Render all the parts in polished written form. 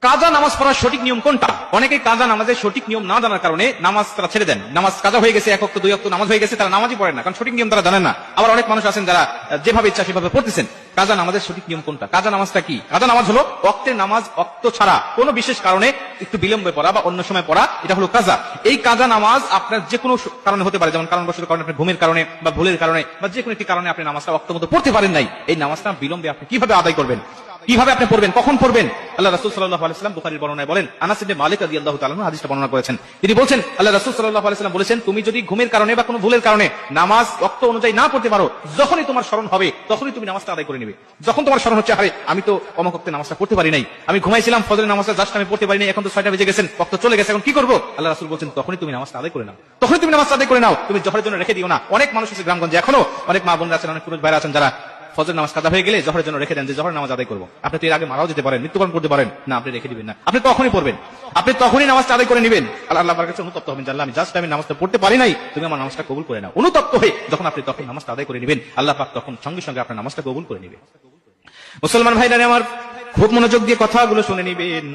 কাজা নামাজ পড়ার সঠিক নিয়ম কোনটা? অনেকে কাজা নামাজের সঠিক নিয়ম না জানার কারণে নামাজ তারা ছেড়ে দেন। নামাজ কাজা হয়ে গেছে, 1 ওয়াক্ত 2 ওয়াক্ত নামাজ হয়ে গেছে, তারা নামাজই পড়েন না, কারণ সঠিক নিয়ম তারা জানেন না। আবার অনেক মানুষ আছেন যারা যেভাবে ইচ্ছা সেভাবে পড়তেছেন। কাজা নামাজের সঠিক নিয়ম কোনটা? কাজা নামাজটা কি? কাজা নামাজ হলো ওয়াক্তের নামাজ ওয়াক্ত ছাড়া কোনো বিশেষ কারণে একটু বিলম্বে পড়া বা অন্য সময় পড়া, এটা হলো কাজা। এই কাজা নামাজ আপনার যে কোনো কারণে হতে পারে, যেমন কারণবশত কারণে, আপনার ঘুমের কারণে বা ভুলের কারণে বা যে কোনো একটি কারণে আপনি নামাজটা ওয়াক্ত মতো পড়তে পারেন নাই। এই নামাজটা বিলম্বে আপনি কিভাবে আদায় করবেন, কিভাবে আপনি পড়বেন, কখন পড়বেন? আল্লাহ রাসূল সাল্লাল্লাহু আলাইহি ওয়াসাল্লাম বুখারীর বর্ণনায় বলেন, আনাস ইবনে মালিক রাদিয়াল্লাহু তাআলা আনহু হাদিসটা বর্ণনা করেছেন। তিনি বলেন, আল্লাহ রাসূল সাল্লাল্লাহু আলাইহি ওয়াসাল্লাম বলেছেন, তুমি যদি ঘুমের কারণে বা কোনো ভুলের কারণে নামাজ ওয়াক্ত অনুযায়ী না পড়তে পারো, যখনই তোমার স্মরণ হবে তখনই তুমি নামাজটা আদায় করে নেবে। যখন তোমার স্মরণ হচ্ছে, আরে আমি তো অমুক ওয়াক্তে নামাজটা পড়তে পারি নাই, আমি ঘুমাইছিলাম, ফজরের নামাজটা জাস্ট আমি পড়তে পারি নাই, এখন তো 6টা বেজে গেছেন, ওয়াক্ত চলে গেছে, এখন কি করব? আল্লাহ রাসূল বলেন, তখনই তুমি নামাজটা আদায় করে নাও, তখনই তুমি নামাজটা আদায় করে নাও, তুমি জোহরের জন্য রেখে দিও না। অনেক মানুষ আছে গ্রামগঞ্জে, এখনো অনেক মা বোনরা আছেন, অনেক পুরুষ ভাইরা আছেন যারা ফজর নামাজ কাজা হয়ে গেলে জোহরের জন্য রেখে দেন, যে জোহরের নামাজ আদায় করবো। আপনি তো এর আগে মারাও যেতে পারেন, মৃত্যুবরণ করতে পারেন, না আপনি রেখে দিবেন না, আপনি তখনই পড়বেন, আপনি তখনই নামাজটা আদায় করে নেবেন। আল্লাহ পাকের কাছে অনুতপ্ত হবেন, জানলাম আমি জাস্ট আমি নামাজটা পড়তে পারি নাই, তুমি আমার নামাজটা কবুল করে নাও। অনুতপ্ত হয়ে যখন আপনি তখন নামাজটা আদায় করে নেবেন, আল্লাহ পাক তখন সঙ্গে সঙ্গে আপনার নামাজটা কবুল করে নেবেন। মুসলমান ভাইরা আমার, খুব মনোযোগ দিয়ে কথাগুলো শুনে নেবেন।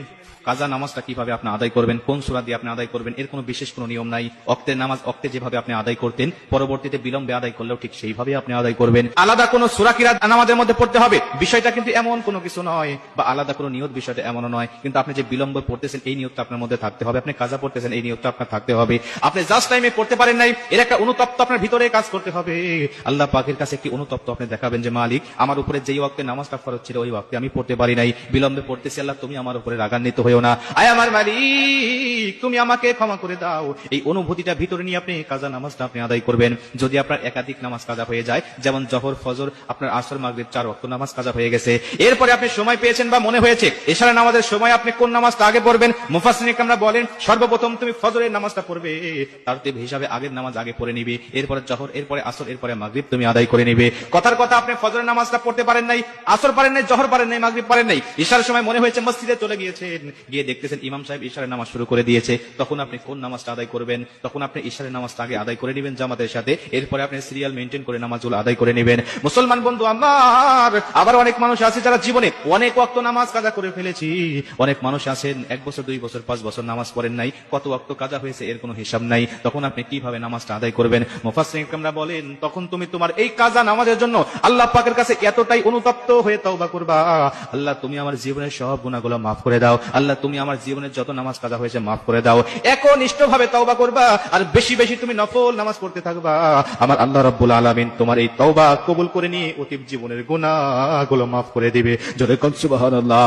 কাজা নামাজটা কিভাবে আপনি আদায় করবেন, কোন সূরা দিয়ে আপনি আদায় করবেন, এর কোনো বিশেষ কোনো নিয়ম নাই। ওয়াক্তের নামাজ ওয়াক্তে যেভাবে আপনি আদায় করতেন, পরবর্তীতে বিলম্বে আদায় করলেও ঠিক সেইভাবে আপনি আদায় করবেন। আলাদা কোনো সূরা কিরাত নামাজের মধ্যে পড়তে হবে বিষয়টা কিন্তু এমন কোনো কিছু নয়, বা আলাদা কোনো নিয়ত বিষয়টা এমনও নয়। কিন্তু আপনি যে বিলম্বে পড়তেছেন এই নিয়তটা আপনার মধ্যে থাকতে হবে, আপনি কাজা পড়তেছেন এই নিয়তটা আপনার থাকতে হবে। আপনি জাস্ট টাইমে পড়তে পারেন নাই, এর একটা অনুতপ্ত আপনার ভিতরে কাজ করতে হবে। আল্লাহ পাকের কাছে একটি অনুতপ্ত আপনি দেখাবেন যে, মালিক, আমার উপরে যেই ওয়াক্তে নামাজটা ফরজ ছিল ওই ওয়াক্তে আমি পড়তে পারি নাই, বিলম্বে পড়তেছি, আল্লাহ তুমি আমার উপরে রাগান্বিত হইও না, আয় আমার মালিক তুমি আমাকে ক্ষমা করে দাও। এই অনুভূতিটা ভিতরে নিয়ে আপনি কাজা নামাজটা আপনি আদায় করবেন। যদি আপনার একাধিক নামাজ কাজা হয়ে যায়, যেমন জোহর, ফজর, আপনার আসর, মাগরিব 4 ওয়াক্ত নামাজ কাজা হয়ে গেছে, এরপরে আপনি সময় পেয়েছেন বা মনে হয়েছে এশারের নামাজের সময় আপনি কোন নামাজটা আগে পড়বেন, মুফাসসিরিন ইকরামরা বলেন সর্বপ্রথম তুমি ফজরের নামাজটা পড়বে, তারতিব হিসাবে আগের নামাজ আগে পড়ে নিবে, এরপরে জোহর, এরপরে আসর, এরপরে মাগরিব তুমি আদায় করে নিবে। কথার কথা, আপনি ফজরের নামাজটা পড়তে পারেন নাই, আসর পারেন নাই, জোহর পারেন নাই, মাগরিব পারেন নাই, ইশারের সময় মনে হয়েছে মসজিদে চলে গিয়েছেন, গিয়ে দেখতেছেন ইমাম সাহেব ইশারের নামাজ শুরু করে দিয়েছে, তখন আপনি কোন নামাজটা আদায় করবেন? তখন আপনি ইশারের নামাজটা আগে আদায় করে নেবেন জামাতের সাথে, এরপরে আপনি সিরিয়াল মেইনটেইন করে নামাজগুলো আদায় করে নেবেন। মুসলমান বন্ধু আমার, আবার অনেক মানুষ আছে যারা জীবনে অনেক ওয়াক্ত নামাজ কাজা করে ফেলেছি। অনেক মানুষ আছেন 1 বছর, 2 বছর, 5 বছর নামাজ পড়েন নাই, কত ওয়াক্ত কাজা হয়েছে এর কোনো হিসাব নাই। তখন আপনি কিভাবে নামাজটা আদায় করবেন? মুফাসসিরিন ইকরামরা বলেন, তখন তুমি তোমার এই কাজা নামাজের জন্য আল্লাহ পাকের কাছে এতটাই অনুতপ্ত হয়ে তওবা করবা, আল্লাহ তুমি আমার জীবনের সব গুনাহগুলো মাফ করে দাও, আল্লাহ তুমি আমার জীবনের যত নামাজ কাজা হয়েছে মাফ করে দাও। একনিষ্ঠভাবে তওবা করবা, আর বেশি বেশি তুমি নফল নামাজ পড়তে থাকবা। আমার আল্লাহ রাব্বুল আলামিন তোমার এই তওবা কবুল করে নিয়ে অতীত জীবনের গুনাহগুলো মাফ করে দিবে। জোরে কোন সুবহানাল্লাহ।